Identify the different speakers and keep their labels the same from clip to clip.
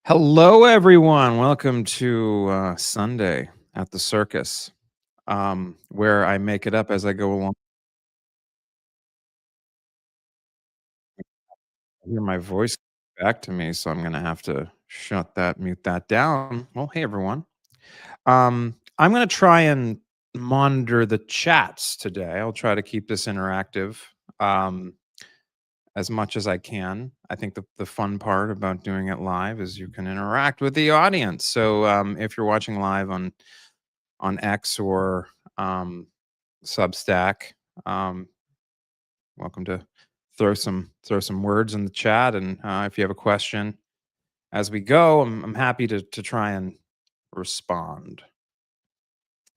Speaker 1: Hello, everyone. Welcome to Sunday at the Circus, where I make it up as I go along. I hear my voice back to me, so I'm going to have to mute that down. Well, hey, everyone. I'm going to try and monitor the chats today. I'll try to keep this interactive um, as much as I can. I think the fun part about doing it live is you can interact with the audience. So if you're watching live on X or um, Substack. Um, Welcome to throw some words in the chat, and if you have a question as we go, I'm happy to try and respond.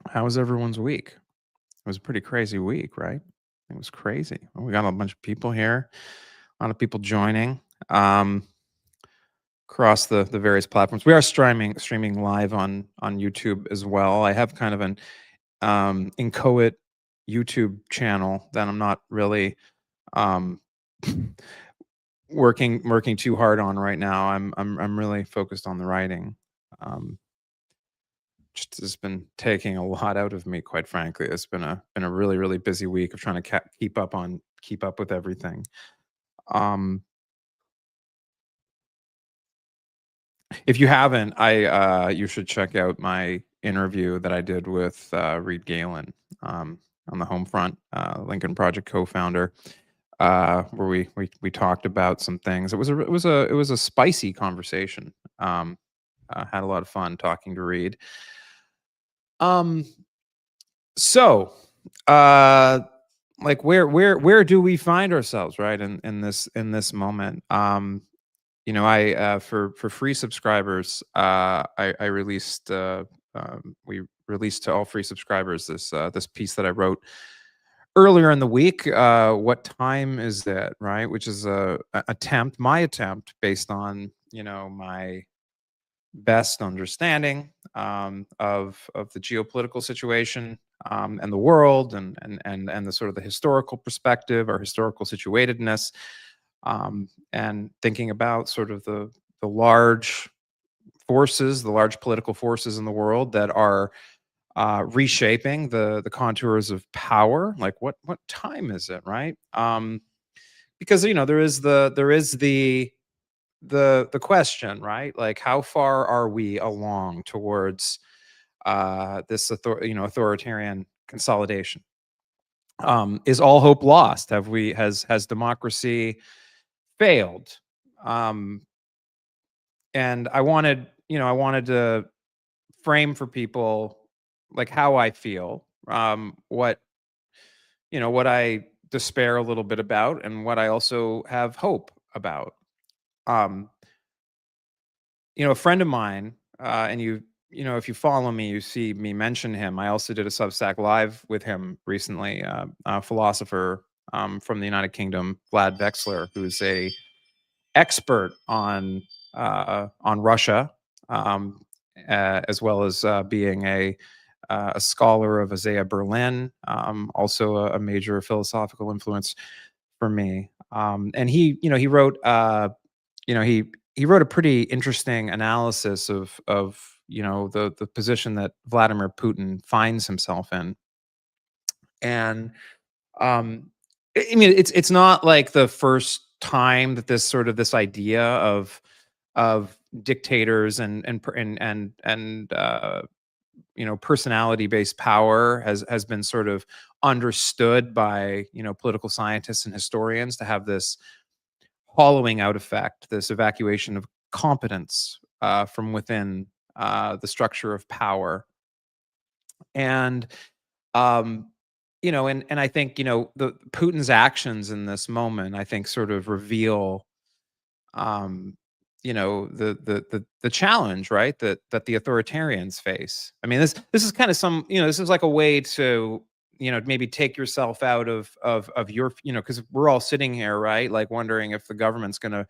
Speaker 1: How was everyone's week? It was a pretty crazy week, right? It was crazy. Well, we got a bunch of people here, a lot of people joining um, across the various platforms. We are streaming live on YouTube as well. I have kind of an inchoate YouTube channel that I'm not really um, working too hard on right now. I'm really focused on the writing. Um, just has been taking a lot out of me, quite frankly. It's been a really busy week of trying to keep up with everything. Um, if you haven't, I you should check out my interview that I did with Reed Galen on the home front, Lincoln Project co-founder. Where we talked about some things. It was a spicy conversation. Had a lot of fun talking to Reed. Um, so, uh, like where do we find ourselves, right, in this moment? I for free subscribers, we released to all free subscribers this piece that I wrote earlier in the week. What time is it, right? Which is my attempt based on my best understanding of the geopolitical situation and the world and the sort of the historical perspective or historical situatedness, and thinking about sort of the large forces, the large political forces in the world that are reshaping the contours of power. Like what time is it, right? Because there is the question, right? Like how far are we along towards this authoritarian consolidation? Is all hope lost? Has democracy failed? Um, and I wanted to frame for people like how I feel, what I despair a little bit about, and what I also have hope about. Um, a friend of mine, and if you follow me, you see me mention him. I also did a Substack live with him recently. A philosopher from the United Kingdom, Vlad Vexler, who's a expert on Russia, um, as well as being a scholar of Isaiah Berlin, also a major philosophical influence for me. And he wrote, he wrote a pretty interesting analysis of the position that Vladimir Putin finds himself in. And um, I mean, it's not like the first time that this idea of dictators and personality based power has been sort of understood by political scientists and historians to have this hollowing out effect, this evacuation of competence from within the structure of power. And and I think the Putin's actions in this moment, I think, sort of reveal the challenge, right, that the authoritarians face. I mean, this is kind of this is like a way to maybe take yourself out of your, because we're all sitting here, right, like wondering if the government's going to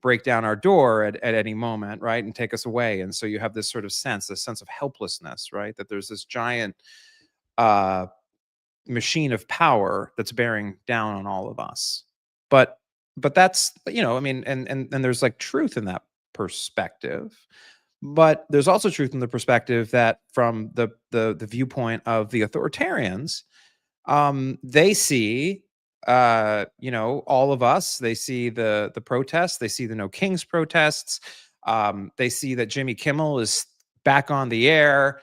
Speaker 1: break down our door at any moment, right, and take us away. And so you have this sense of helplessness, right, that there's this giant uh machine of power that's bearing down on all of us. But but that's, I mean, and there's like truth in that perspective. But there's also truth in the perspective that from the viewpoint of the authoritarians, they see, all of us. They see the protests. They see the No Kings protests. They see that Jimmy Kimmel is back on the air.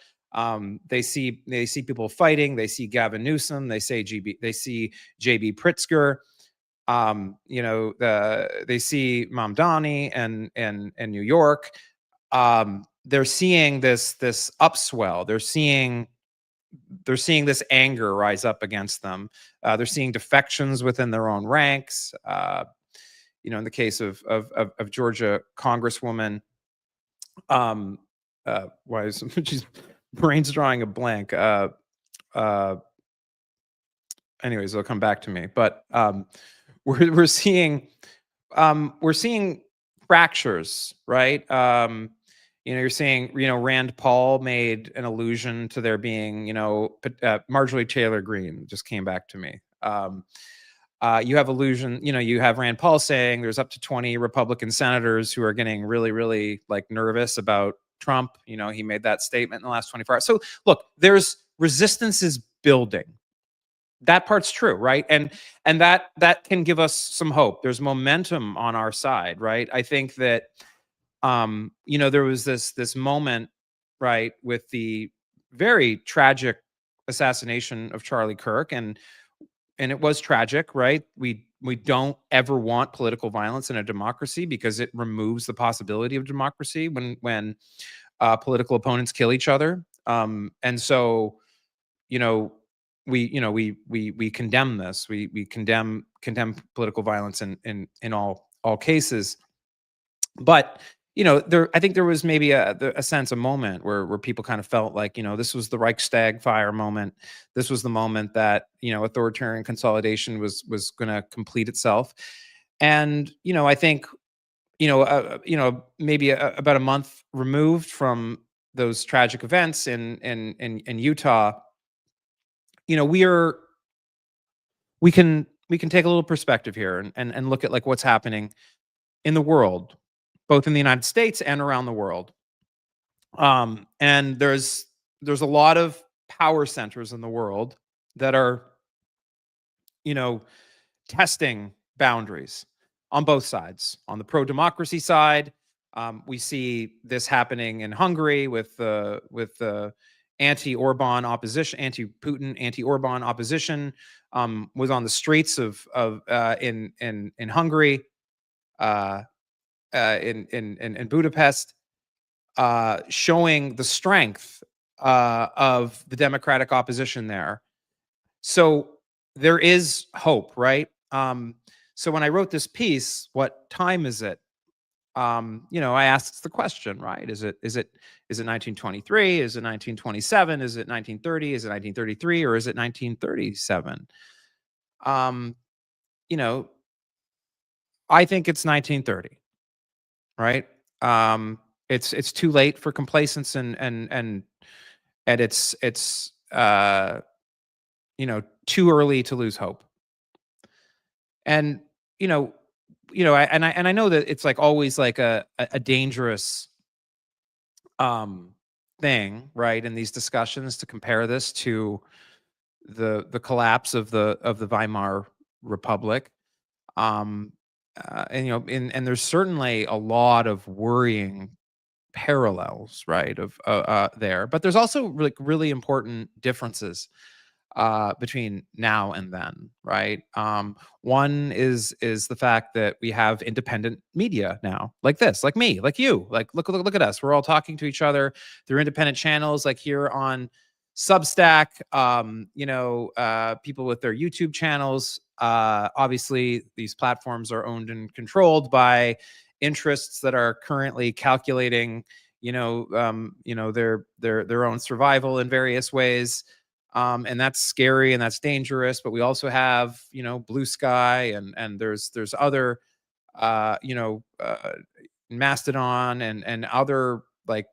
Speaker 1: They see people fighting. They see Gavin Newsom. They see JB Pritzker. They see Mamdani and New York. They're seeing this upswell. They're seeing this anger rise up against them. They're seeing defections within their own ranks. In the case of Georgia Congresswoman, why is she's brains drawing a blank? Uh, Anyways, it'll come back to me. But we're seeing fractures, right? You're seeing, Rand Paul made an allusion to there being, Marjorie Taylor Greene just came back to me. You have you have Rand Paul saying there's up to 20 Republican senators who are getting really, really like nervous about Trump. He made that statement in the last 24 hours. So look, there's resistance is building. That part's true, right? And that can give us some hope. There's momentum on our side, right? I think that there was this moment, right, with the very tragic assassination of Charlie Kirk, and it was tragic, right? We don't ever want political violence in a democracy because it removes the possibility of democracy when political opponents kill each other. And so, you know, we condemn this. We condemn political violence in all cases. But I think there was maybe a sense, a moment where people kind of felt like, this was the Reichstag fire moment. This was the moment that authoritarian consolidation was going to complete itself. And I think maybe about a month removed from those tragic events in Utah, we can take a little perspective here and look at like what's happening in the world, both in the United States and around the world. And there's a lot of power centers in the world that are, testing boundaries on both sides. On the pro-democracy side, we see this happening in Hungary with the anti-Orban opposition, anti-Putin, anti-Orban opposition was on the streets of in Hungary, uh, in Budapest, showing the strength of the democratic opposition there. So there is hope, right? So when I wrote this piece, what time is it? I asked the question, right? Is it 1923? Is it 1927? Is it 1930? Is it 1933? Or is it 1937? You know, I think it's 1930, right? It's too late for complacence and it's too early to lose hope. And you know, I know that it's like always like a dangerous thing, right, in these discussions to compare this to the collapse of the Weimar Republic. Um and there's certainly a lot of worrying parallels, right, of there, but there's also really important differences between now and then, right? One is the fact that we have independent media now, like this, like me, like you, like look at us. We're all talking to each other through independent channels, like here on Substack. People with their YouTube channels. Obviously, these platforms are owned and controlled by interests that are currently calculating, their own survival in various ways, and that's scary and that's dangerous. But we also have Blue Sky, and there's other uh you know uh Mastodon and other, like,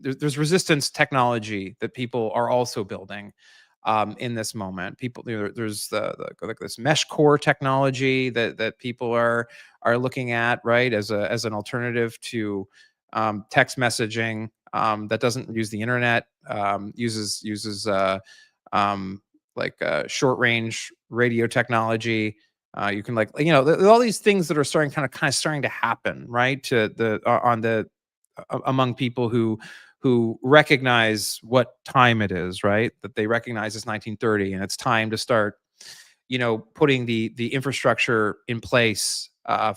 Speaker 1: there's resistance technology that people are also building. in this moment. People, there's like this mesh core technology that people are looking at, right, as an alternative to text messaging that doesn't use the internet, uses um, short range radio technology. You can, like, all these things that are starting kind of starting to happen, right, to the on the among people who recognize what time it is, right? That they recognize it's 1930 and it's time to start, putting the infrastructure in place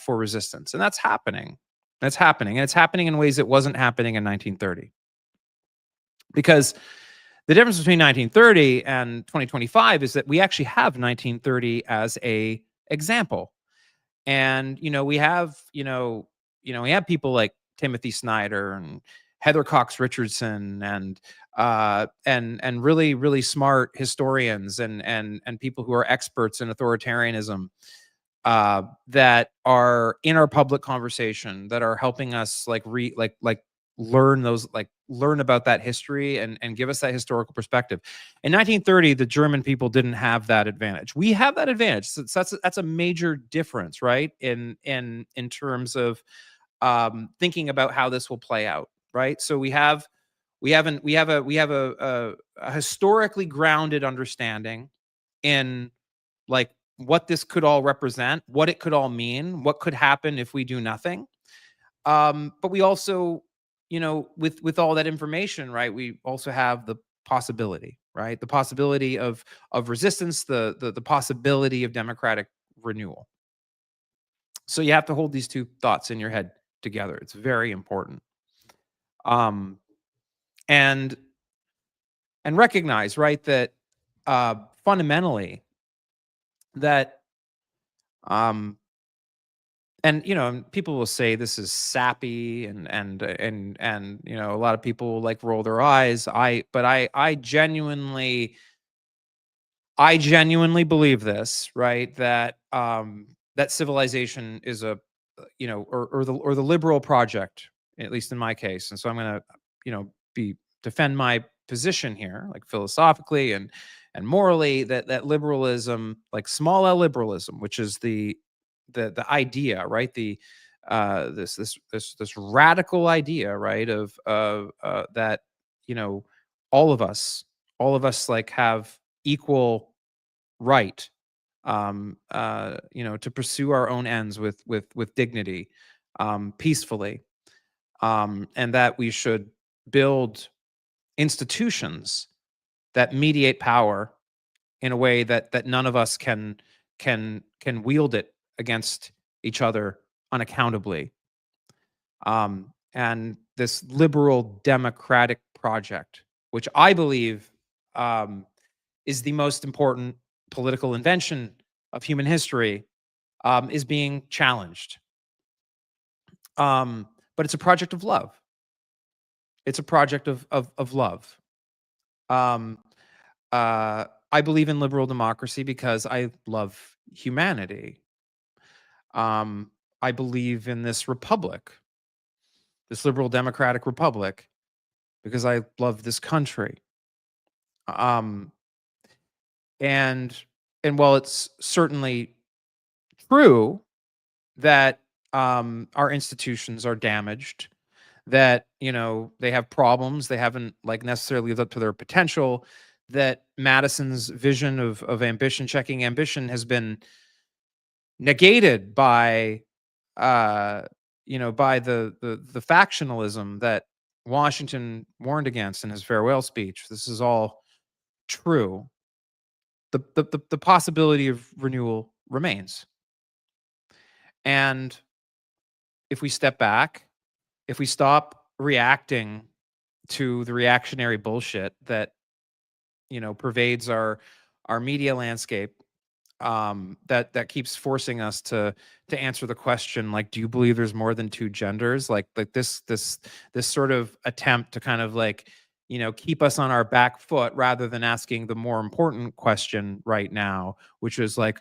Speaker 1: for resistance, and that's happening. That's happening, and it's happening in ways it wasn't happening in 1930. Because the difference between 1930 and 2025 is that we actually have 1930 as a example. And we have people like Timothy Snyder and Heather Cox Richardson and really, really smart historians and people who are experts in authoritarianism that are in our public conversation, that are helping us learn about that history and give us that historical perspective. In 1930, the German people didn't have that advantage. We have that advantage. So that's a major difference, right? In terms of thinking about how this will play out, right? So we have a historically grounded understanding in, like, what this could all represent, what it could all mean, what could happen if we do nothing. But we also, with all that information, right, we also have the possibility, right? The possibility of resistance, the possibility of democratic renewal. So you have to hold these two thoughts in your head together. It's very important. Um, and and recognize, right, that fundamentally that um and people will say this is sappy, and a lot of people will, like, roll their eyes. I genuinely believe this, right, that that civilization is or the liberal project, at least in my case. And so I'm going to be defend my position here, like, philosophically and morally, that liberalism, like small L liberalism, which is the idea, right, this radical idea, right, of that, you know all of us, like, have equal right, to pursue our own ends with dignity, peacefully, and that we should build institutions that mediate power in a way that none of us can wield it against each other unaccountably. And this liberal democratic project, which I believe is the most important political invention of human history, is being challenged. But it's a project of love. It's a project of love. Um, I believe in liberal democracy because I love humanity. Um, I believe in this republic, this liberal democratic republic, because I love this country. Um, and and while it's certainly true that our institutions are damaged, that they have problems, they haven't, like, necessarily lived up to their potential, that Madison's vision of ambition, checking ambition, has been negated by by the factionalism that Washington warned against in his farewell speech. This is all true. The possibility of renewal remains. And if we step back, if we stop reacting to the reactionary bullshit that pervades our media landscape, that keeps forcing us to answer the question, like, do you believe there's more than two genders? Like this sort of attempt to kind of, like, keep us on our back foot, rather than asking the more important question right now, which is, like,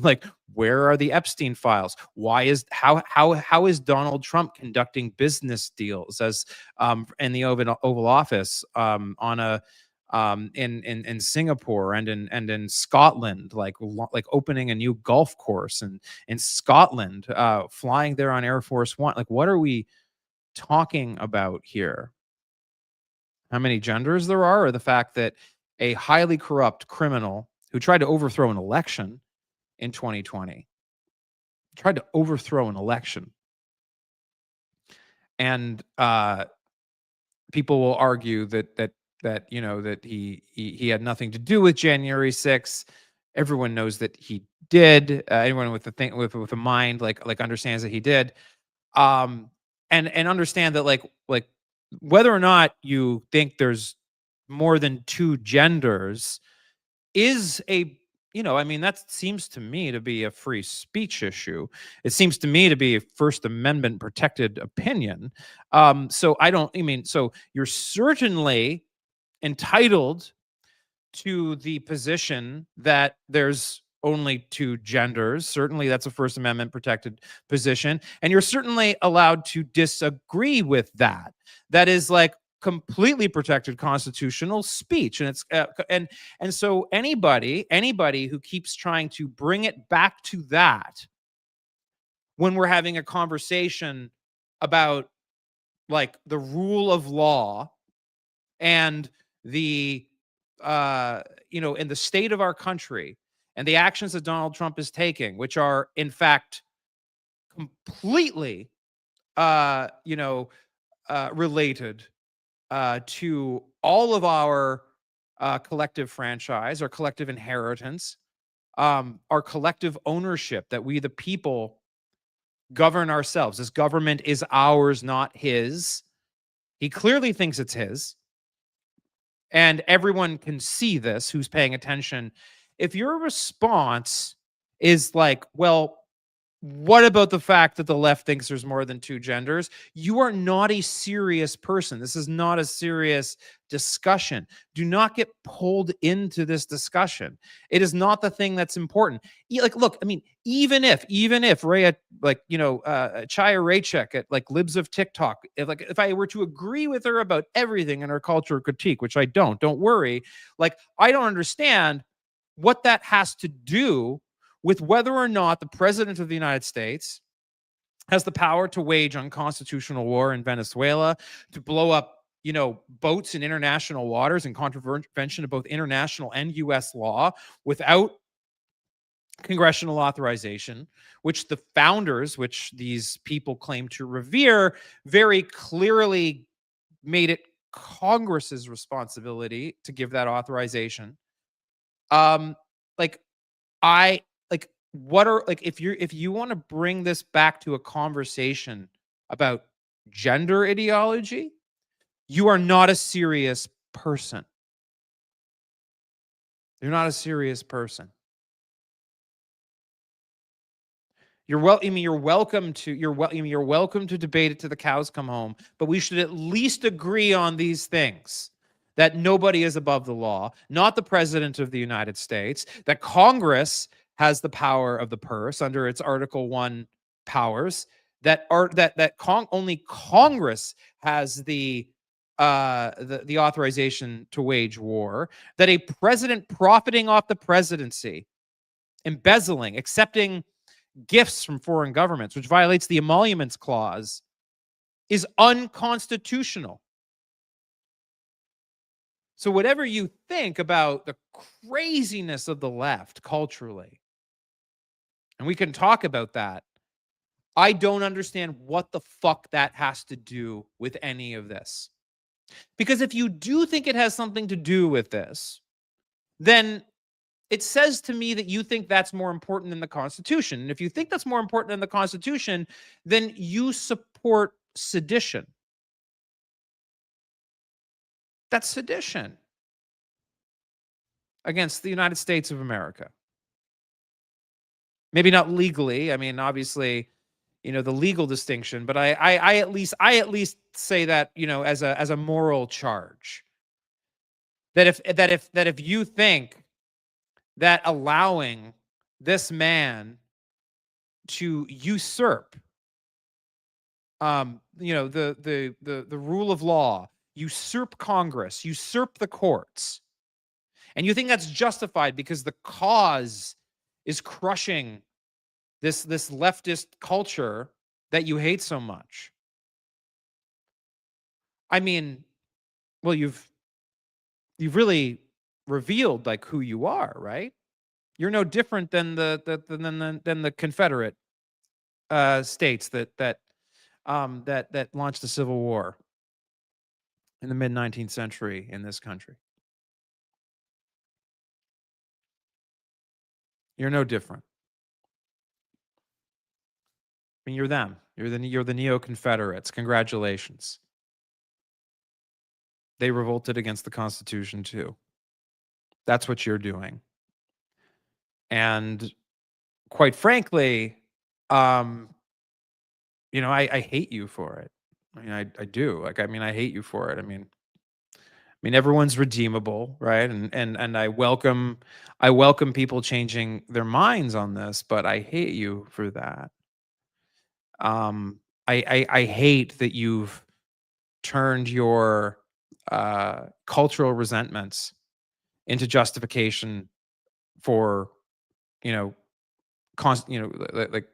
Speaker 1: like, where are the Epstein files? Why is how is Donald Trump conducting business deals as in the Oval Office, on a in Singapore and in Scotland, like opening a new golf course and in Scotland, flying there on Air Force One. Like, what are we talking about here? How many genders there are, or the fact that a highly corrupt criminal who tried to overthrow an election in 2020 tried to overthrow an election, and people will argue that that he had nothing to do with January 6th. Everyone knows that he did. Anyone with a thing with a mind like understands that he did. Um, and understand that like whether or not you think there's more than two genders is a I mean, that seems to me to be a free speech issue. It seems to me to be a First Amendment protected opinion. So I don't, I mean, so you're certainly entitled to the position that there's only two genders. Certainly, that's a First Amendment protected position. And you're certainly allowed to disagree with that. That is like completely protected constitutional speech. And and so anybody who keeps trying to bring it back to that when we're having a conversation about like the rule of law and the in the state of our country and the actions that Donald Trump is taking, which are in fact completely related to all of our collective franchise, our collective inheritance, our collective ownership, that we the people govern ourselves. This government is ours, not his. He clearly thinks it's his. And everyone can see this who's paying attention. If your response is like, well, what about the fact that the left thinks there's more than two genders? You are not a serious person. This is not a serious discussion. Do not get pulled into this discussion. It is not the thing that's important. Like, look, I mean, even if Rhea, Chaya Raychek at like Libs of TikTok, if I were to agree with her about everything in her culture critique, which I don't worry. Like, I don't understand what that has to do with whether or not the president of the United States has the power to wage unconstitutional war in Venezuela, to blow up, boats in international waters in contravention of both international and U.S. law without congressional authorization, which the founders, which these people claim to revere, very clearly made it Congress's responsibility to give that authorization. Like I like what are like if you want to bring this back to a conversation about gender ideology, you are not a serious person. You're not a serious person. You're welcome to you're welcome to debate it till the cows come home, but we should at least agree on these things. That nobody is above the law, not the president of the United States, that Congress has the power of the purse under its Article 1 powers, only Congress has the authorization to wage war, that a president profiting off the presidency, embezzling, accepting gifts from foreign governments, which violates the emoluments clause, is unconstitutional. So whatever you think about the craziness of the left culturally, and we can talk about that, I don't understand what the fuck that has to do with any of this. Because if you do think it has something to do with this, then it says to me that you think that's more important than the Constitution. And if you think that's more important than the Constitution, then you support sedition. That's sedition against the United States of America. Maybe not legally. I mean, obviously, the legal distinction, but I at least say that, as a moral charge. That if you think that allowing this man to usurp the rule of law, usurp Congress, usurp the courts, and you think that's justified because the cause is crushing this leftist culture that you hate so much. I mean, well, you've really revealed like who you are, right? You're no different than the Confederate states that launched the Civil War in the mid 19th century in this country. You're no different. I mean, you're them. You're the neo Confederates. Congratulations. They revolted against the Constitution too. That's what you're doing. And quite frankly, um, I hate you for it. I mean, I do. Like, I mean, I hate you for it. I mean, everyone's redeemable, right? And I welcome people changing their minds on this, but I hate you for that. I hate that you've turned your cultural resentments into justification for you know like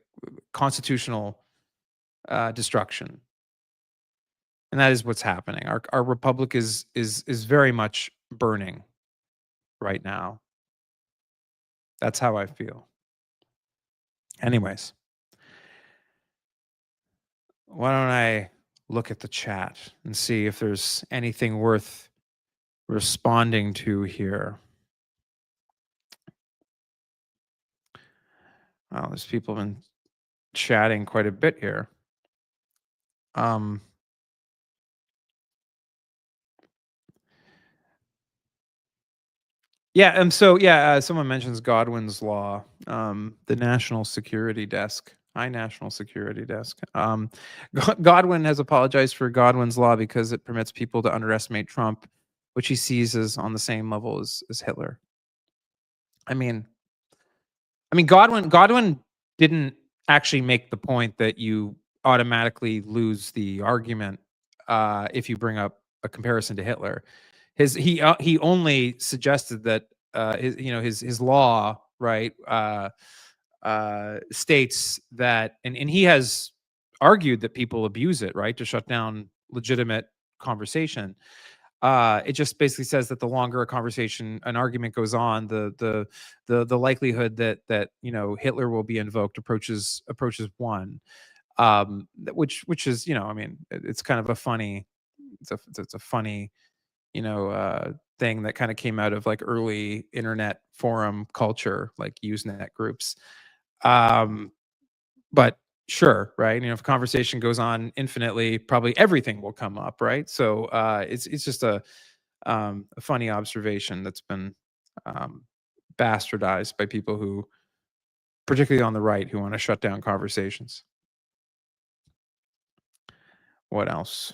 Speaker 1: constitutional destruction, and that is what's happening. Our republic is very much burning right now. That's how I feel. Anyways, why don't I look at the chat and see if there's anything worth responding to here? Wow, there's people been chatting quite a bit here. Um, yeah, and so yeah, someone mentions Godwin's law, the National Security Desk. Hi, National Security Desk. Godwin has apologized for Godwin's law because it permits people to underestimate Trump, which he sees as on the same level as Hitler. I mean, Godwin didn't actually make the point that you automatically lose the argument if you bring up a comparison to Hitler. He only suggested that his law, right, states that, and he has argued that people abuse it, right, to shut down legitimate conversation. It just basically says that the longer an argument goes on, the likelihood that Hitler will be invoked approaches one. Which is, I mean, it's kind of a funny, it's a funny, thing that kind of came out of like early internet forum culture, like Usenet groups. Um, but sure, right? If a conversation goes on infinitely, probably everything will come up, right? So it's just a funny observation that's been um, bastardized by people who, particularly on the right, who want to shut down conversations. What else?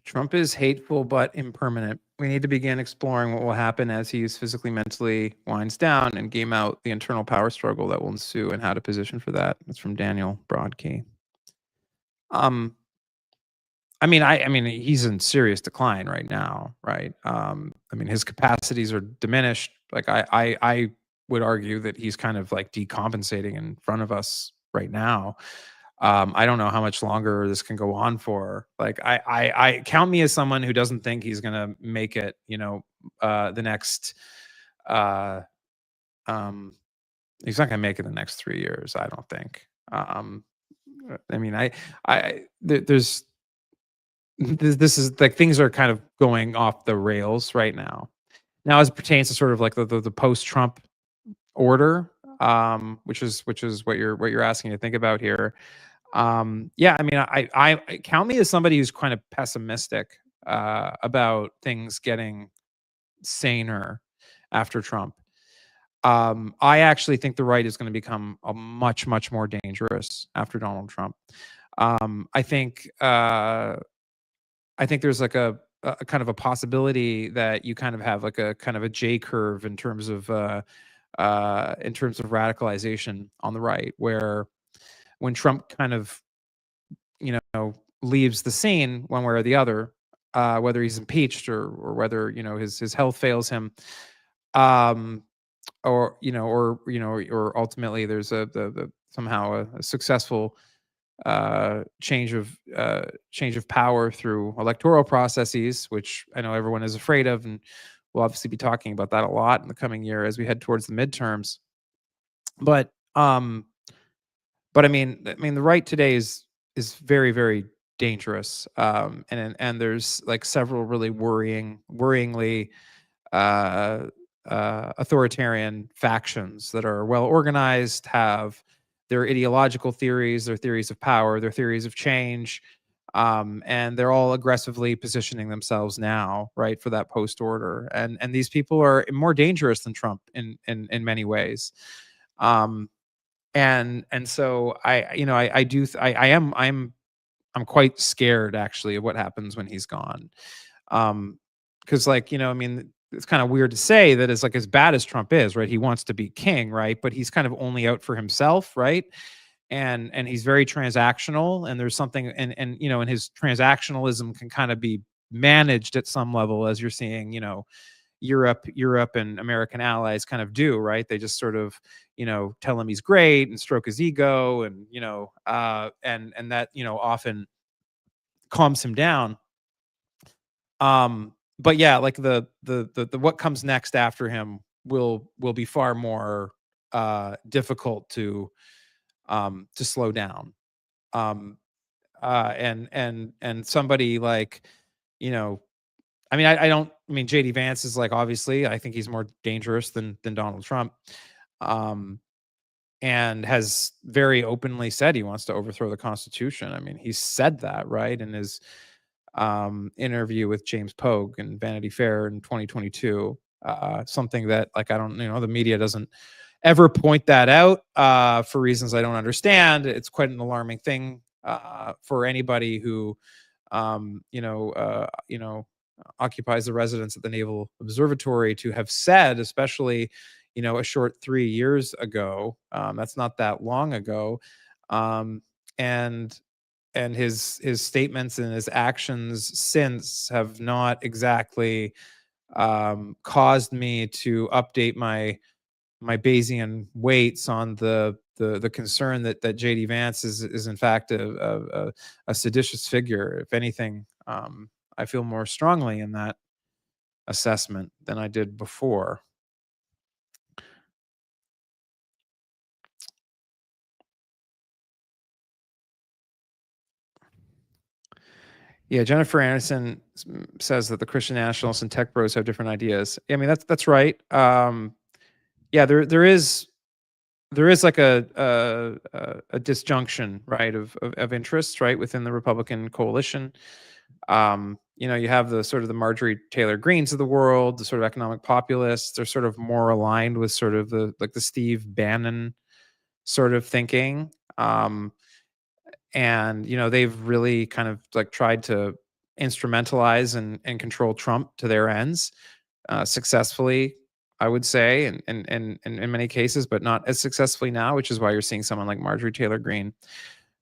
Speaker 1: Trump is hateful but impermanent. We need to begin exploring what will happen as he physically, mentally winds down and game out the internal power struggle that will ensue and how to position for that. That's from Daniel Broadkey. Um, I mean, he's in serious decline right now, right? I mean, his capacities are diminished. Like I would argue that he's kind of like decompensating in front of us right now. I don't know how much longer this can go on for. Like I count me as someone who doesn't think he's gonna make it. The next. Uh, um, he's not gonna make it the next 3 years. I don't think. I mean, there's this is like things are kind of going off the rails right now. Now, as it pertains to sort of like the post-Trump order, which is what you're asking to think about here. Yeah, I mean, I count me as somebody who's kind of pessimistic about things getting saner after Trump. I actually think the right is going to become a much, much more dangerous after Donald Trump. I think there's like a kind of a possibility that you kind of have like a kind of a J curve in terms of radicalization on the right, where when Trump kind of, leaves the scene one way or the other, whether he's impeached or whether, his health fails him, um, or ultimately there's the somehow a successful change of power through electoral processes, which I know everyone is afraid of, and we'll obviously be talking about that a lot in the coming year as we head towards the midterms. But I mean, the right today is very, very dangerous, and there's like several really worryingly uh, authoritarian factions that are well organized, have their ideological theories, their theories of power, their theories of change, and they're all aggressively positioning themselves now, right, for that post order. And these people are more dangerous than Trump in many ways. Um, and so I do I'm quite scared actually of what happens when he's gone. Because like, I mean, it's kind of weird to say that as like as bad as Trump is, right? He wants to be king, right? But he's kind of only out for himself, right? And he's very transactional, and there's something, and his transactionalism can kind of be managed at some level, as you're seeing, Europe and American allies kind of do, right? They just sort of, tell him he's great and stroke his ego, and and that often calms him down. But yeah, like the what comes next after him will be far more difficult to slow down. Um, and somebody like, you know, I don't. I mean, JD Vance is like obviously. I think he's more dangerous than Donald Trump, um, and has very openly said he wants to overthrow the Constitution. I mean, he said that right in his interview with James Pogue in Vanity Fair in 2022. Something that like I don't, the media doesn't ever point that out for reasons I don't understand. It's quite an alarming thing for anybody who um, you know, uh, you know, occupies the residence at the Naval Observatory to have said, especially, a short 3 years ago. That's not that long ago, um, and his statements and his actions since have not exactly caused me to update my Bayesian weights on the concern that JD Vance is in fact a seditious figure. If anything, I feel more strongly in that assessment than I did before. Yeah, Jennifer Anderson says that the Christian nationalists and tech bros have different ideas. I mean, that's right. Yeah, there is like a disjunction, right, of interests, right, within the Republican coalition. You have the sort of the Marjorie Taylor Greens of the world, the sort of economic populists. They're sort of more aligned with sort of the Steve Bannon sort of thinking. And they've really kind of like tried to instrumentalize and control Trump to their ends successfully, I would say, and in many cases, but not as successfully now, which is why you're seeing someone like Marjorie Taylor Greene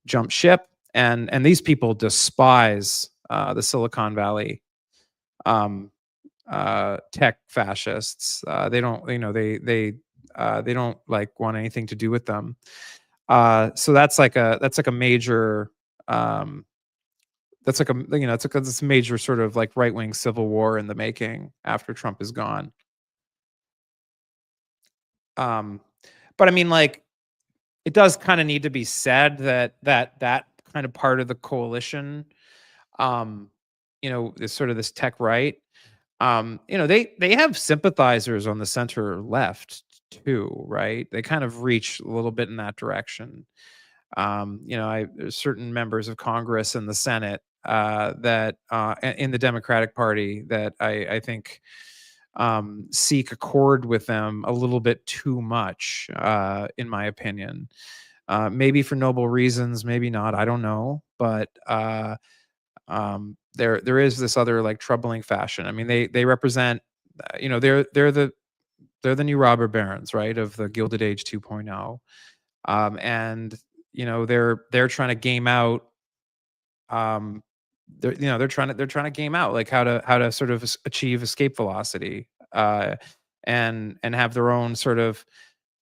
Speaker 1: jump ship. And these people despise the Silicon Valley um, tech fascists. They don't, they don't like want anything to do with them. So that's like a major that's like a it's like this major sort of like right wing civil war in the making after Trump is gone. Um, but I mean, like, it does kind of need to be said that kind of part of the coalition, um, is sort of this tech right. They have sympathizers on the center left too, right? They kind of reach a little bit in that direction. There's certain members of Congress and the Senate that in the Democratic Party that I think seek accord with them a little bit too much, in my opinion. Maybe for noble reasons, maybe not. I don't know, but there is this other like troubling fashion. I mean, they represent, they're the new robber barons, right, of the Gilded Age 2.0. And they're trying to game out, um, they're trying to game out like how to sort of achieve escape velocity, and have their own sort of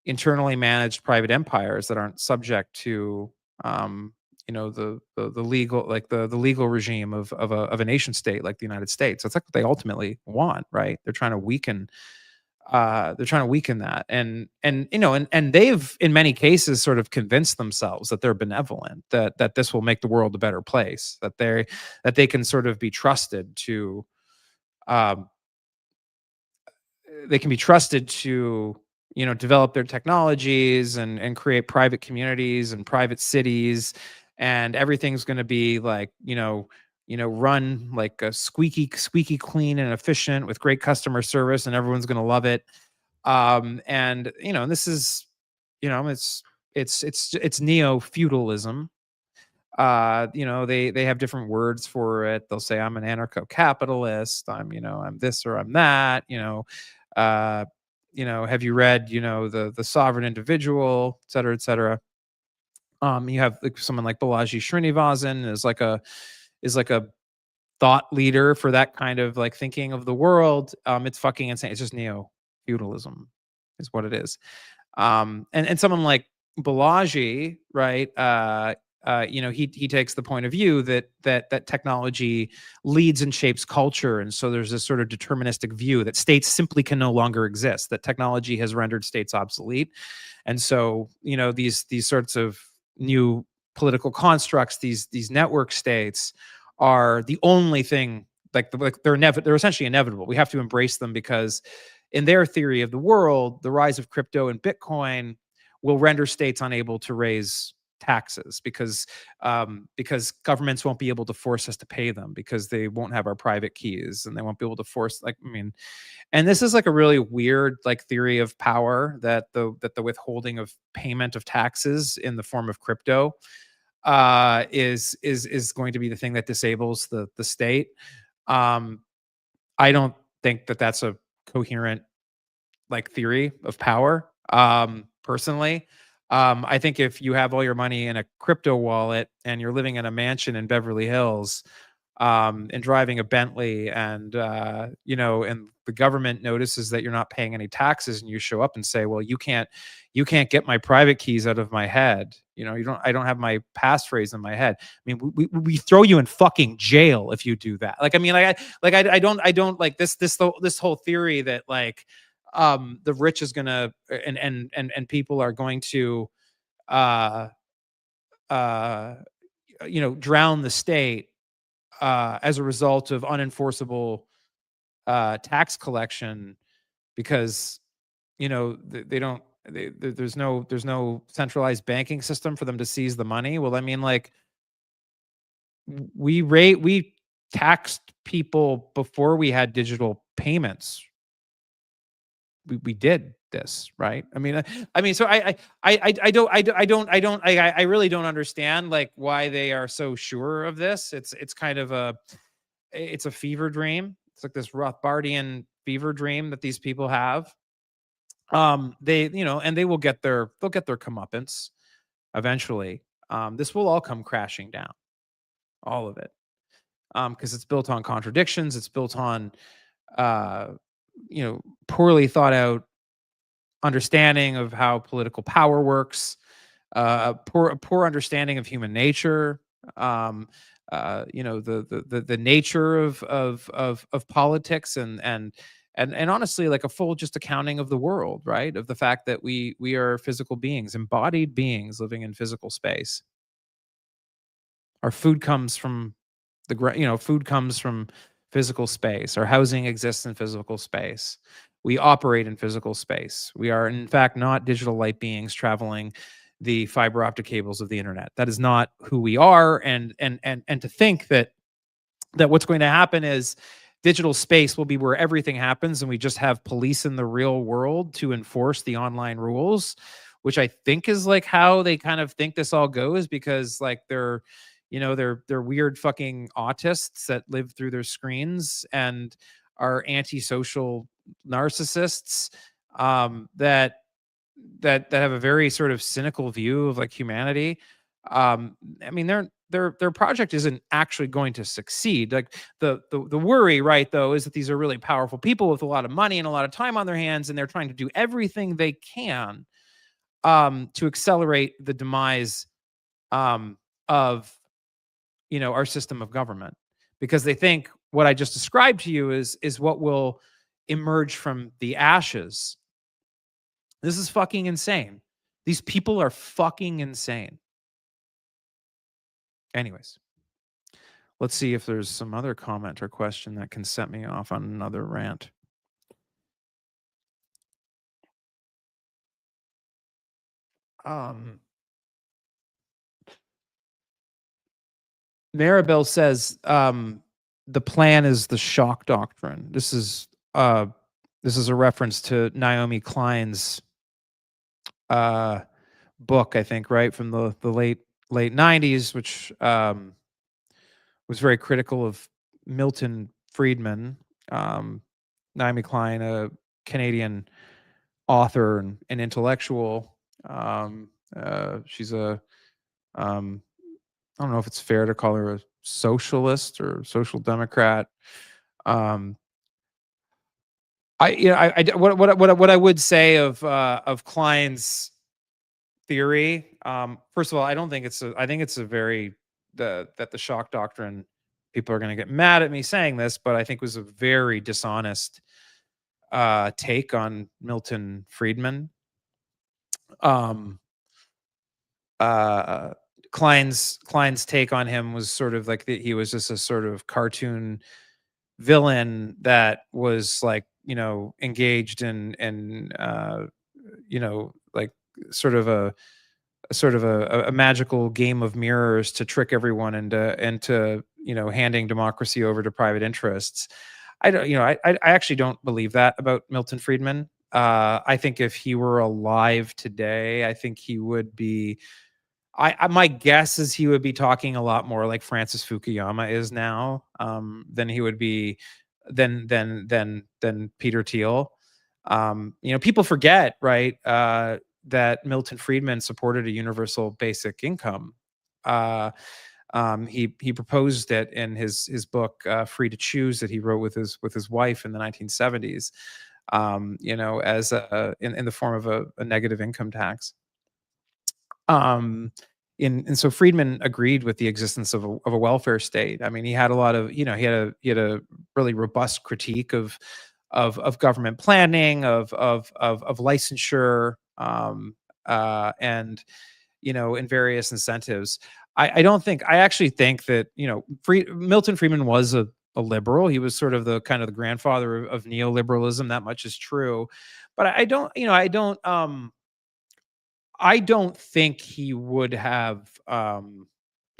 Speaker 1: internally managed private empires that aren't subject to, um, the legal, like the legal regime of a nation state like the United States. That's like what they ultimately want, right? They're trying to weaken that, and they've in many cases sort of convinced themselves that they're benevolent, that this will make the world a better place, that they can sort of be trusted to, um they can be trusted to, develop their technologies and create private communities and private cities, and everything's going to be like, run like a squeaky clean and efficient with great customer service, and everyone's going to love it. And this is, it's neo feudalism. They have different words for it. They'll say I'm an anarcho-capitalist, I'm this or I'm that. Uh have you read, the sovereign individual, et cetera, et cetera. You have like someone like Balaji Srinivasan is like a thought leader for that kind of like thinking of the world. It's fucking insane. It's just neo feudalism is what it is. And someone like Balaji, right? He takes the point of view that technology leads and shapes culture, and so there's this sort of deterministic view that states simply can no longer exist. That technology has rendered states obsolete, and so these sorts of new political constructs, these network states, are the only thing. Like they're essentially inevitable. We have to embrace them because in their theory of the world, the rise of crypto and Bitcoin will render states unable to raise taxes because governments won't be able to force us to pay them because they won't have our private keys, and they won't be able to force, like, I mean, and this is like a really weird like theory of power, that the withholding of payment of taxes in the form of crypto is going to be the thing that disables the state. um I don't think that that's a coherent like theory of power. Personally, I think if you have all your money in a crypto wallet and you're living in a mansion in Beverly Hills, and driving a Bentley, and the government notices that you're not paying any taxes, and you show up and say, "Well, you can't get my private keys out of my head. I don't have my passphrase in my head." I mean, we throw you in fucking jail if you do that. Like, I mean, I don't like this whole theory that like, the rich is gonna, and people are going to, uh uh drown the state, as a result of unenforceable tax collection, because they don't, there's no centralized banking system for them to seize the money. Well, I mean, like, we taxed people before we had digital payments. We did this, right? I mean, so I really don't understand like why they are so sure of this. It's kind of it's a fever dream. It's like this Rothbardian fever dream that these people have. And they'll get their comeuppance eventually. This will all come crashing down, all of it, because it's built on contradictions. It's built on, uh, poorly thought out understanding of how political power works, a poor understanding of human nature, um, the nature of politics, and honestly, like a full just accounting of the world, right? Of the fact that we are physical beings, embodied beings living in physical space. Our food comes from food comes from physical space. Our housing exists in physical space. We operate in physical space. We are, in fact, not digital light beings traveling the fiber optic cables of the internet. That is not who we are. And to think that what's going to happen is digital space will be where everything happens, and we just have police in the real world to enforce the online rules, which I think is like how they kind of think this all goes, because like they're they're weird fucking autists that live through their screens and are antisocial narcissists, that that have a very sort of cynical view of like humanity. I mean, their project isn't actually going to succeed. Like the worry, right, though, is that these are really powerful people with a lot of money and a lot of time on their hands, and they're trying to do everything they can to accelerate the demise um, of our system of government, because they think what I just described to you is what will emerge from the ashes. This is fucking insane. These people are fucking insane. Anyways, let's see if there's some other comment or question that can set me off on another rant. Um, Maribel says the plan is the shock doctrine. This is a reference to Naomi Klein's book, I think, right, from the late 90s, which was very critical of Milton Friedman. Naomi Klein, a Canadian author and intellectual. She's a I don't know if it's fair to call her a socialist or social democrat. Um, what I would say of Klein's theory. First of all, I don't think I think it's a very that the shock doctrine. People are going to get mad at me saying this, but I think was a very dishonest take on Milton Friedman. Um, uh, Klein's take on him was sort of like he was just a sort of cartoon villain that was like engaged in like sort of a magical game of mirrors to trick everyone into handing democracy over to private interests. I don't I actually don't believe that about Milton Friedman. I think if he were alive today, I think he would be. My guess is he would be talking a lot more like Francis Fukuyama is now, than he would be than Peter Thiel. People forget, right, that Milton Friedman supported a universal basic income. He proposed it in his book Free to Choose that he wrote with his wife in the 1970s. As in the form of a negative income tax. And so Friedman agreed with the existence of a welfare state. I mean, he had a lot of, he had a really robust critique of government planning, of licensure, and in various incentives. I actually think that Milton Friedman was a liberal. He was sort of the kind of the grandfather of neoliberalism. That much is true, but I don't think he would have. I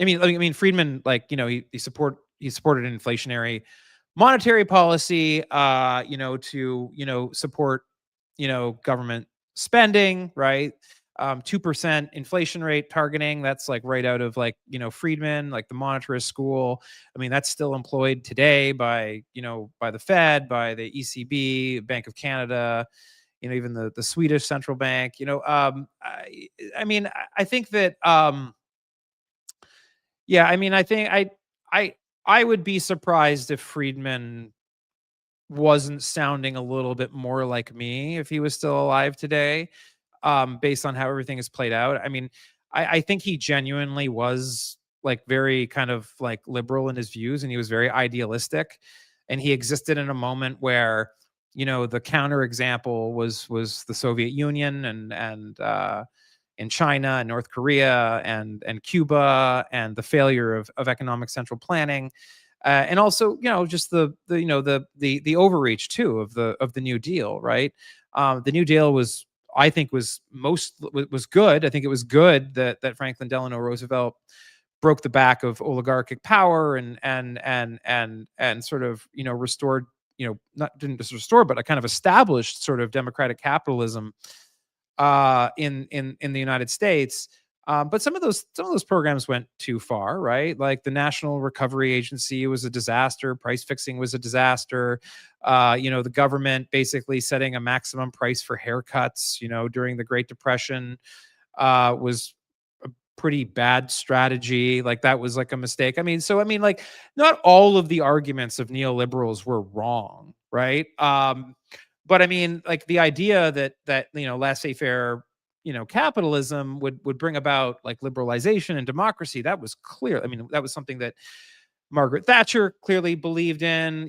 Speaker 1: mean, Friedman, like he supported an inflationary monetary policy. To support government spending, right? 2% inflation rate targeting. That's like right out of like Friedman, like the monetarist school. I mean, that's still employed today by by the Fed, by the ECB, Bank of Canada, even the Swedish central bank. I mean, I think that, yeah, I mean, I think I would be surprised if Friedman wasn't sounding a little bit more like me if he was still alive today, based on how everything is played out. I mean, I think he genuinely was like very kind of like liberal in his views, and he was very idealistic, and he existed in a moment where the counterexample was the Soviet Union and China and North Korea and Cuba, and the failure of economic central planning, and also just the overreach too of the New Deal, right? The New Deal was, I think, was good. I think it was good that Franklin Delano Roosevelt broke the back of oligarchic power and sort of restored, not didn't just restore, but a kind of established sort of democratic capitalism in the United States. But some of those programs went too far, right? Like the National Recovery Agency was a disaster. Price fixing was a disaster. The government basically setting a maximum price for haircuts, during the Great Depression, was a pretty bad strategy. Like that was like a mistake. Like not all of the arguments of neoliberals were wrong, right? But like the idea that laissez-faire, capitalism would bring about like liberalization and democracy, that was clear. That was something that Margaret Thatcher clearly believed in.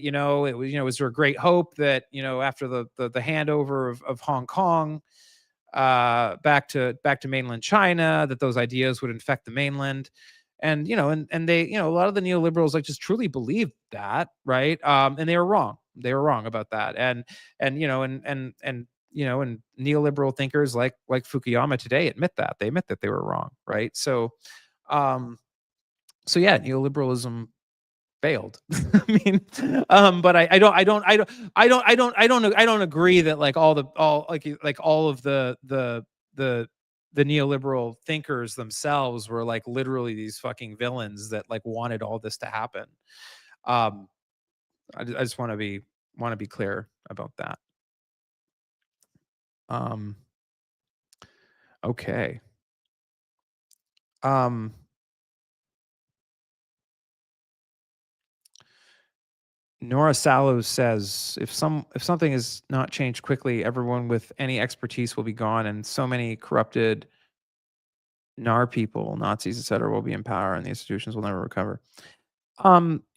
Speaker 1: Was her great hope that after the handover of Hong Kong, back to mainland China, that those ideas would infect the mainland. And they, a lot of the neoliberals like just truly believed that, right? And they were wrong. They were wrong about that. And neoliberal thinkers like Fukuyama today admit that. They admit that they were wrong, right? Um, so yeah, neoliberalism failed. But I don't agree that like all of the neoliberal thinkers themselves were like literally these fucking villains that like wanted all this to happen. Um, I just want to be clear about that. Um, okay. Um, Nora Salo says, if something is not changed quickly, everyone with any expertise will be gone, and so many corrupted NAR people, Nazis, etc., will be in power, and the institutions will never recover.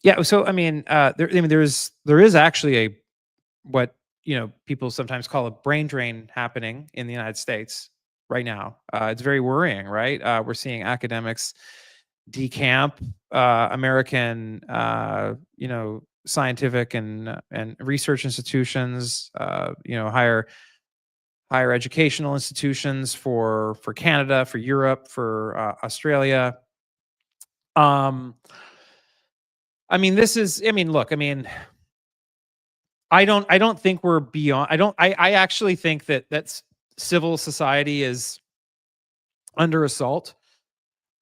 Speaker 1: Yeah. So there is actually what people sometimes call a brain drain happening in the United States right now. It's very worrying, right? We're seeing academics decamp, American, scientific and research institutions, higher educational institutions for Canada, for Europe, for Australia. Um, this is. Look. I don't think we're beyond. I actually think that's civil society is under assault.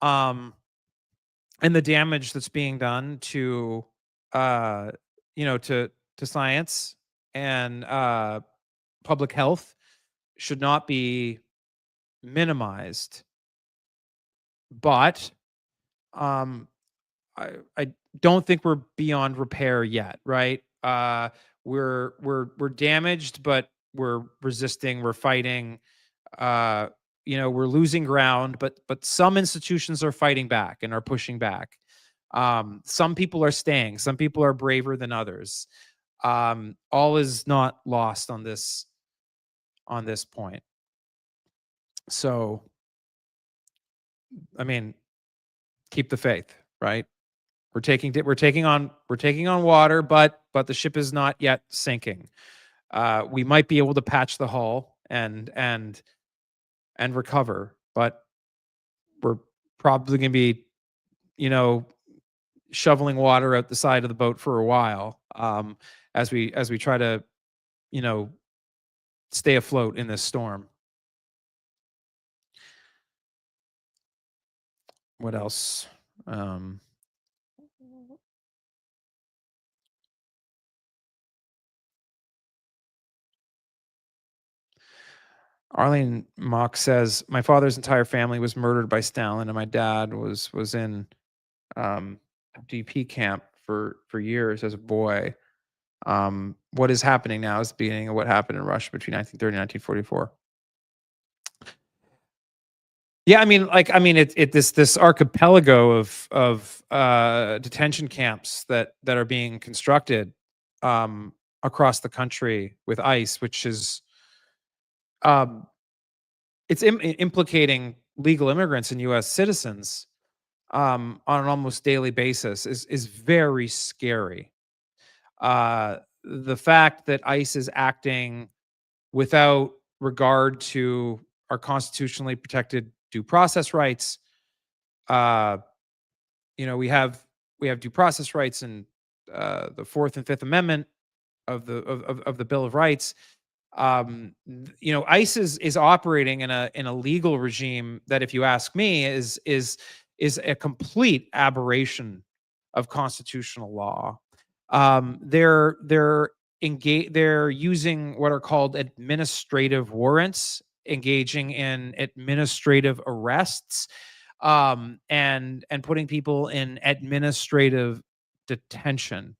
Speaker 1: Um, and the damage that's being done to, uh, to science and public health should not be minimized. But um, I don't think we're beyond repair yet, right? We're damaged, but we're resisting, we're fighting. Uh, we're losing ground, but some institutions are fighting back and are pushing back. Some people are staying, some people are braver than others. All is not lost on this point. So, I mean, keep the faith, right? We're taking on water, but the ship is not yet sinking. We might be able to patch the hull and recover, but we're probably going to be, shoveling water out the side of the boat for a while, as we try to, you know, stay afloat in this storm. What else? Um, Arlene Mock says, "My father's entire family was murdered by Stalin, and my dad was in um, DP camp for years as a boy. What is happening now is the beginning of what happened in Russia between 1930 and 1944." Yeah, this archipelago of detention camps that are being constructed across the country with ICE, which is um, it's implicating legal immigrants and U.S. citizens on an almost daily basis is very scary. The fact that ICE is acting without regard to our constitutionally protected due process rights. Uh, we have due process rights in the Fourth and Fifth Amendment of the Bill of Rights. ICE is operating in a legal regime that, if you ask me, is a complete aberration of constitutional law. They're using what are called administrative warrants, engaging in administrative arrests, and putting people in administrative detention.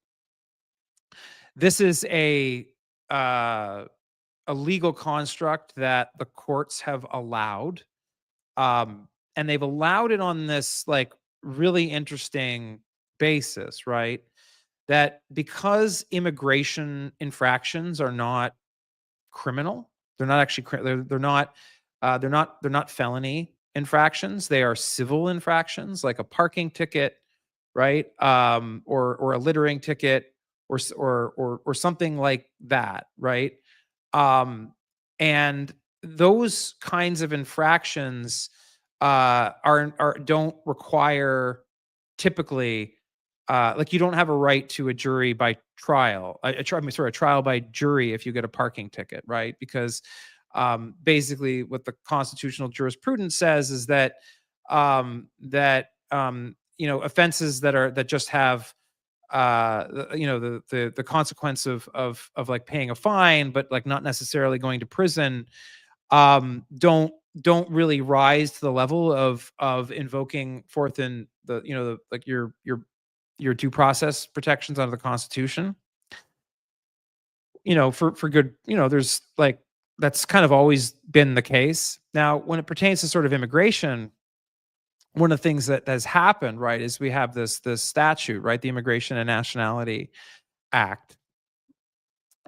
Speaker 1: This is uh, a legal construct that the courts have allowed, and they've allowed it on this like really interesting basis, right? That because immigration infractions are not criminal, they're not actually they're not felony infractions. They are civil infractions, like a parking ticket, right? Or a littering ticket, or something like that, right? Um, and those kinds of infractions are don't require, typically, like, you don't have a right to a jury by trial. I mean, sorry, a trial by jury if you get a parking ticket, right? Because basically, what the constitutional jurisprudence says is that offenses that just have the consequence of like paying a fine, but like not necessarily going to prison, don't really rise to the level of invoking forth in like your due process protections under the Constitution. For good, there's like, that's kind of always been the case. Now, when it pertains to sort of immigration, one of the things that has happened, right, is we have this statute, right, the Immigration and Nationality Act,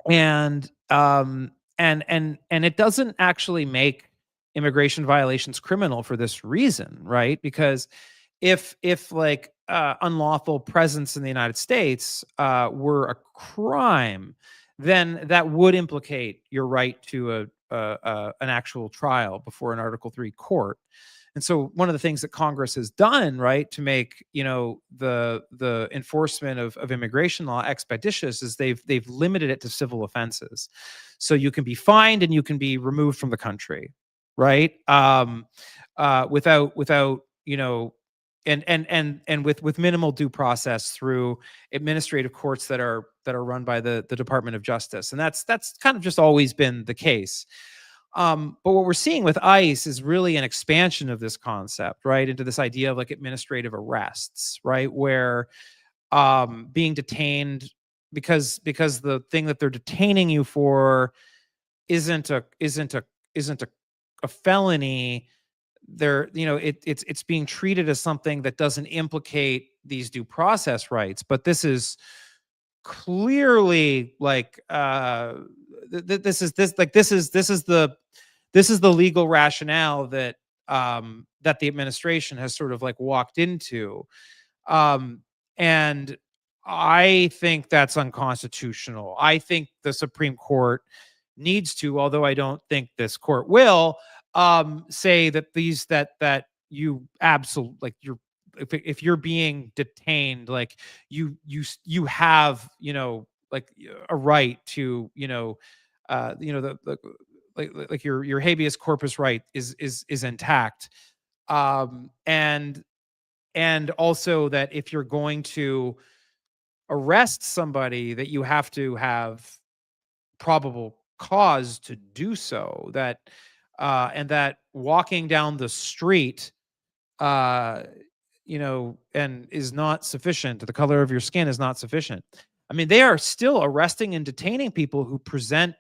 Speaker 1: and it doesn't actually make immigration violations criminal for this reason, right? Because if like unlawful presence in the United States were a crime, then that would implicate your right to an actual trial before an Article 3 court. And so one of the things that Congress has done, right, to make the enforcement of immigration law expeditious, is they've limited it to civil offenses. So you can be fined and you can be removed from the country, right? Without with minimal due process through administrative courts that are run by the Department of Justice. And that's kind of just always been the case. But what we're seeing with ICE is really an expansion of this concept, right, into this idea of like administrative arrests, right, where being detained because the thing that they're detaining you for isn't a felony. It's being treated as something that doesn't implicate these due process rights. But this is clearly like this is the legal rationale that the administration has sort of like walked into, and I think that's unconstitutional. I think the Supreme Court needs to, although I don't think this court will, say that that you absolutely, like, if you're being detained, like, you have like a right to the like your habeas corpus right is intact, and also that if you're going to arrest somebody, that you have to have probable cause to do so, that and that walking down the street and is not sufficient, the color of your skin is not sufficient. I mean, they are still arresting and detaining people who present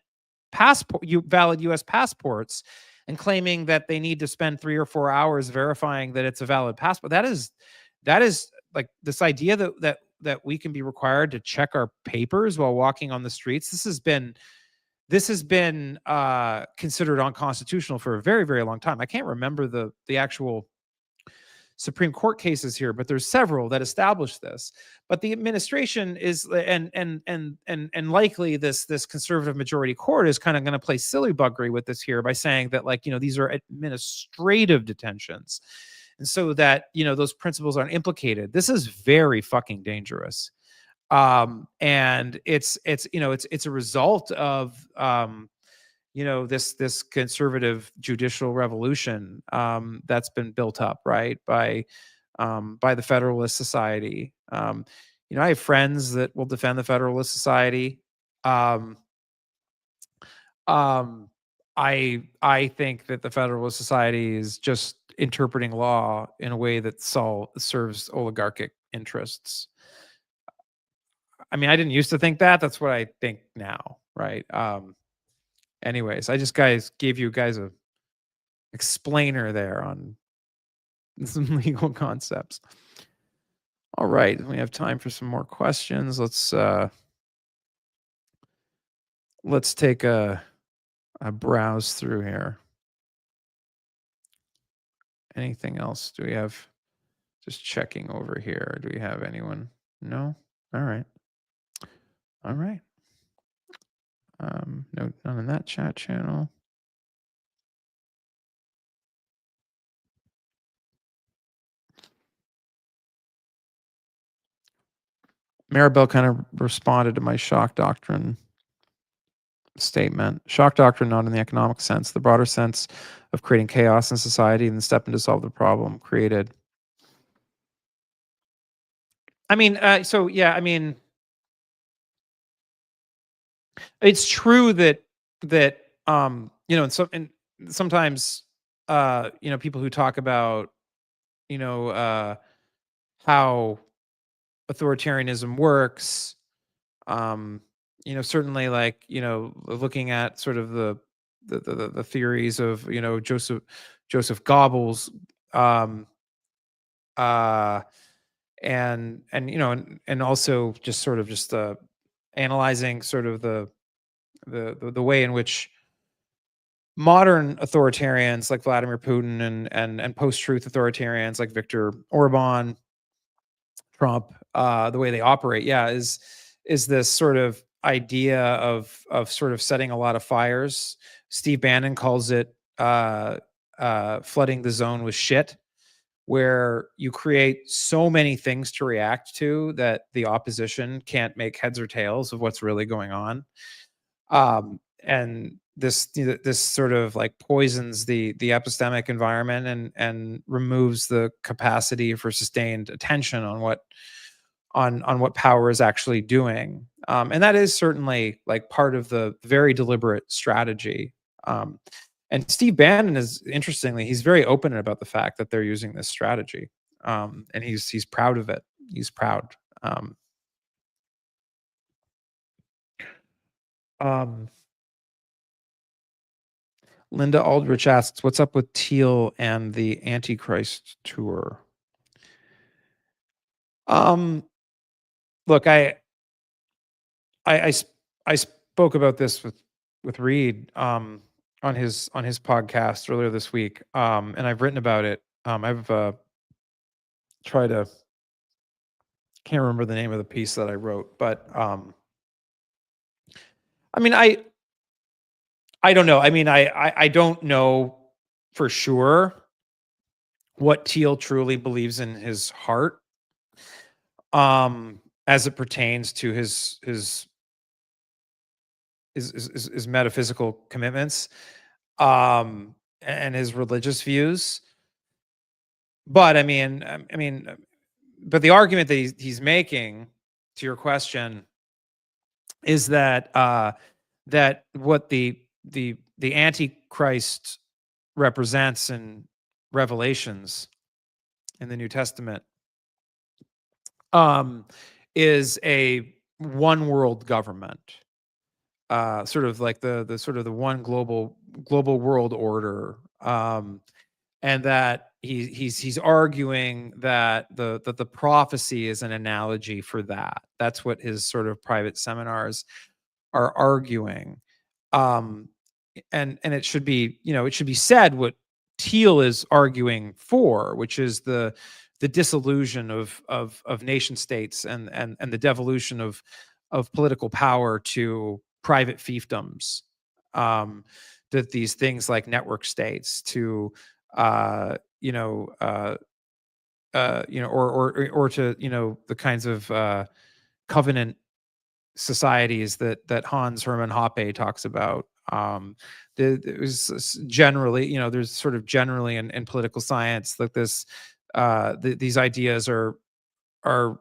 Speaker 1: valid US passports, and claiming that they need to spend 3 or 4 hours verifying that it's a valid passport. That is like this idea that we can be required to check our papers while walking on the streets. This has been considered unconstitutional for a very, very long time. I can't remember the actual Supreme Court cases here, but there's several that establish this. But the administration is, and likely this conservative majority court is kind of going to play silly buggery with this here by saying that, like, these are administrative detentions, and so that those principles aren't implicated. This is very fucking dangerous. And it's a result of this conservative judicial revolution that's been built up, right, by the Federalist Society. I have friends that will defend the Federalist Society. Um, um, I think that the Federalist Society is just interpreting law in a way that serves oligarchic interests. I mean, I didn't used to think that. That's what I think now, right? Anyways, I just guys gave you guys a explainer there on some legal concepts. All right, we have time for some more questions. Let's take a browse through here. Anything else? Do we have just checking over here? Do we have anyone? No? All right. All right. No, none in that chat channel. Maribel kind of responded to my shock doctrine statement. Shock doctrine, not in the economic sense, the broader sense of creating chaos in society and step in to solve the problem created. I mean, so yeah, I mean, it's true that sometimes people who talk about how authoritarianism works, certainly like looking at sort of the theories of Joseph Goebbels, um uh and also just analyzing sort of the way in which modern authoritarians like Vladimir Putin and post-truth authoritarians like Viktor Orban, Trump, the way they operate, yeah, is this sort of idea of sort of setting a lot of fires. Steve Bannon calls it flooding the zone with shit, where you create so many things to react to that the opposition can't make heads or tails of what's really going on. And this sort of like poisons the epistemic environment and removes the capacity for sustained attention on what power is actually doing. And that is certainly like part of the very deliberate strategy. And Steve Bannon is, interestingly, he's very open about the fact that they're using this strategy, and he's proud of it. He's proud. Um, um, Linda Aldrich asks, "What's up with Teal and the Antichrist tour?" Um, Look, I, I s- I spoke about this with Reed on his podcast earlier this week, and I've written about it. I've tried to can't remember the name of the piece that I wrote, but I mean, I don't know. I mean, I don't know for sure what Teal truly believes in his heart, as it pertains to his metaphysical commitments, and his religious views. But but the argument that he's making, to your question, is that what the Antichrist represents in Revelations in the New Testament, um, is a one world government, sort of like the sort of the one global world order, and that he's arguing that the prophecy is an analogy for that. That's what his sort of private seminars are arguing. Um, and it should be said what Teal is arguing for, which is the dissolution of nation states and the devolution of political power to private fiefdoms. Um, that these things like network states to uh, you know uh, or to the kinds of covenant societies that Hans Hermann Hoppe talks about, Generally, there's sort of generally in political science like this. These ideas are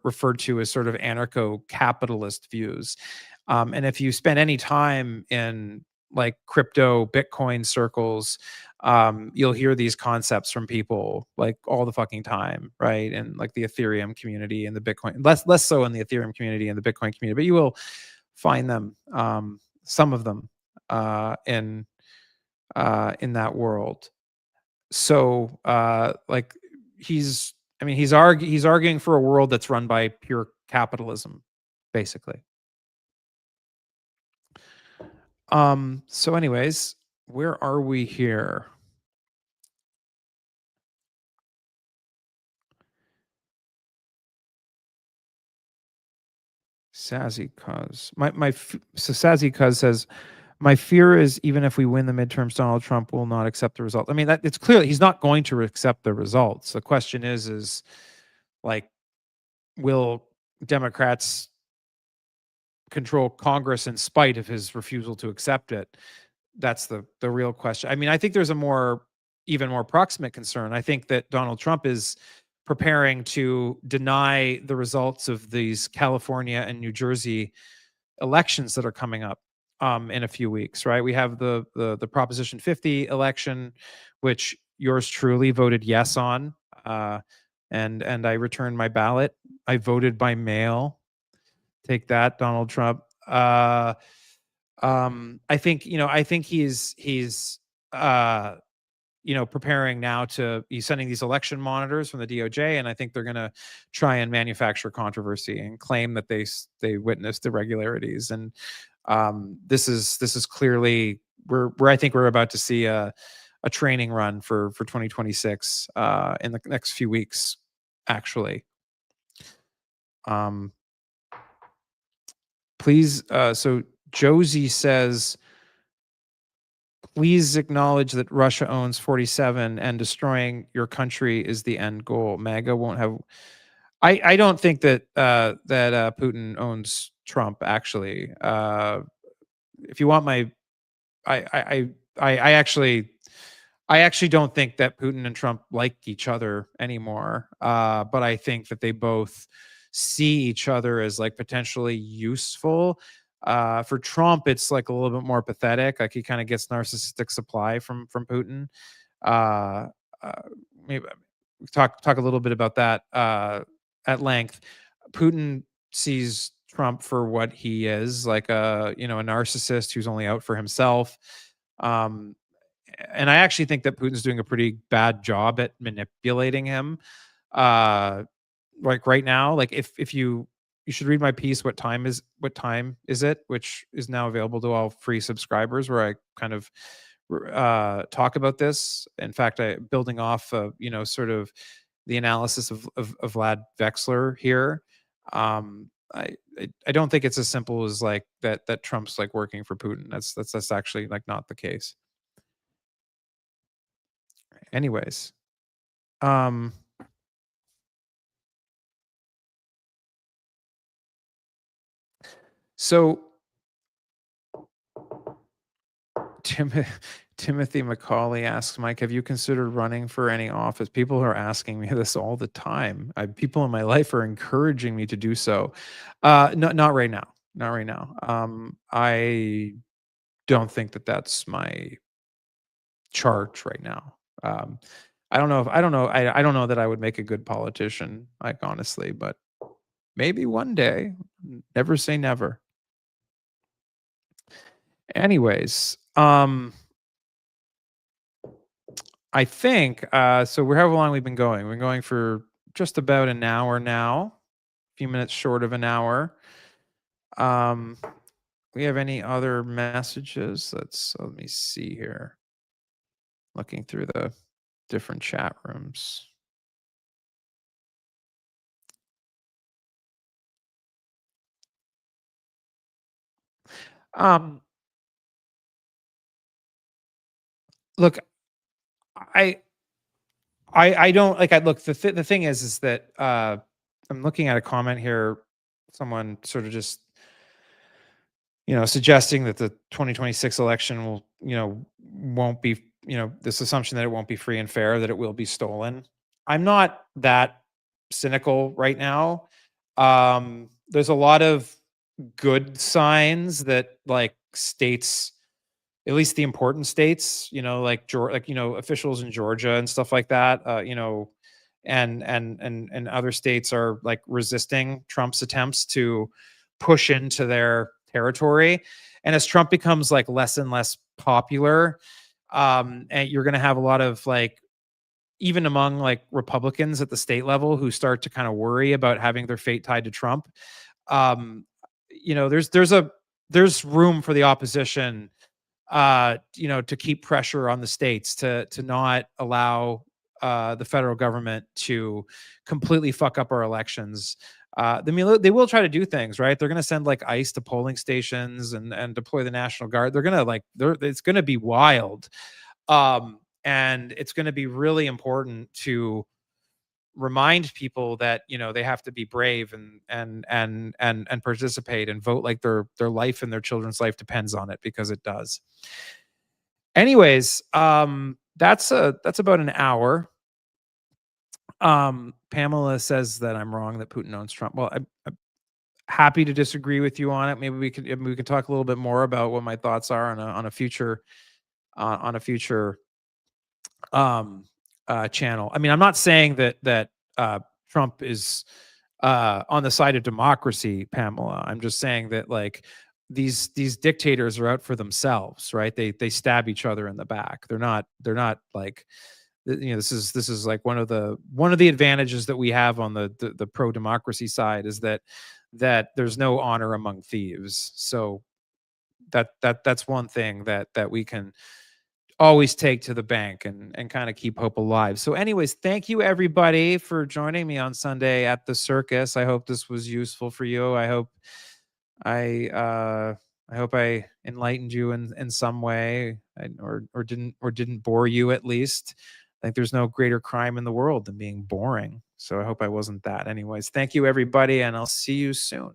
Speaker 1: referred to as sort of anarcho-capitalist views. And if you spend any time in like crypto Bitcoin circles, you'll hear these concepts from people like all the fucking time, right? And like the Ethereum community and the Bitcoin, less so in the Ethereum community and the Bitcoin community, but you will find them, some of them, in that world. So, like he's arguing for a world that's run by pure capitalism, basically. So anyways, where are we here? Sassy Cuz. So Sassy Cuz says, my fear is even if we win the midterms, Donald Trump will not accept the result. I mean, that it's clear he's not going to accept the results. The question is like, will Democrats control Congress in spite of his refusal to accept it? That's the real question. I mean, I think there's a even more proximate concern. I think that Donald Trump is preparing to deny the results of these California and New Jersey elections that are coming up, in a few weeks. Right? We have the Proposition 50 election, which yours truly voted yes on, and I returned my ballot. I voted by mail. Take that, Donald Trump. I think uh, preparing now he's sending these election monitors from the DOJ, and I think they're going to try and manufacture controversy and claim that they witnessed irregularities. And this is clearly where I think we're about to see a training run for 2026 in the next few weeks, actually. Um, please, so Josie says, please acknowledge that Russia owns 47 and destroying your country is the end goal. MAGA won't have. I don't think that Putin owns Trump. Actually, if you want my, I actually don't think that Putin and Trump like each other anymore. But I think that they both see each other as like potentially useful. For Trump, it's like a little bit more pathetic. Like he kind of gets narcissistic supply from Putin. Uh, uh, Maybe talk a little bit about that at length. Putin sees Trump for what he is, like a narcissist who's only out for himself. Um, and I actually think that Putin's doing a pretty bad job at manipulating him. Uh, like right now, like if you should read my piece, what time is it, which is now available to all free subscribers, where I kind of talk about this. In fact, I building off of sort of the analysis of Vlad Vexler here. I don't think it's as simple as like that Trump's like working for Putin. That's actually like not the case. Anyways, um, so Tim, Timothy McCauley asks, Mike, have you considered running for any office? People are asking me this all the time. People in my life are encouraging me to do so. No, not right now. Not right now. I don't think that that's my charge right now. I don't know if I don't know. I don't know that I would make a good politician, like honestly, but maybe one day. Never say never. Anyways, I think so. We're how long we've been going? We're going for just about an hour now, a few minutes short of an hour. Um, we have any other messages? Let me see here. Looking through the different chat rooms. Um, Look, I I don't like. I look. The thing is that I'm looking at a comment here. Someone sort of just suggesting that the 2026 election won't be, this assumption that it won't be free and fair, that it will be stolen. I'm not that cynical right now. There's a lot of good signs that, like, states, at least the important states, like officials in Georgia and stuff like that, and other states are like resisting Trump's attempts to push into their territory. And as Trump becomes like less and less popular, and you're going to have a lot of, like, even among like Republicans at the state level, who start to kind of worry about having their fate tied to Trump. um there's room for the opposition, to keep pressure on the states to not allow the federal government to completely fuck up our elections. They will try to do things right. They're going to send like ICE to polling stations and deploy the National Guard. They're going to it's going to be wild. And it's going to be really important to remind people that they have to be brave and participate and vote like their life and their children's life depends on it, because it does. Anyways, that's about an hour. Pamela says that I'm wrong, that Putin owns Trump. Well, I'm happy to disagree with you on it. Maybe we can talk a little bit more about what my thoughts are on a future um channel. I mean, I'm not saying that Trump is on the side of democracy, Pamela. I'm just saying that, like, these dictators are out for themselves, right? They stab each other in the back. They're not like, this is like one of the advantages that we have on the pro democracy side, is that there's no honor among thieves. So that's one thing that we can always take to the bank and kind of keep hope alive. So anyways, thank you everybody for joining me on Sunday at the circus. I hope this was useful for you. I hope I enlightened you in some way, or didn't bore you at least. I think there's no greater crime in the world than being boring. So I hope I wasn't that. Anyways, thank you everybody, and I'll see you soon.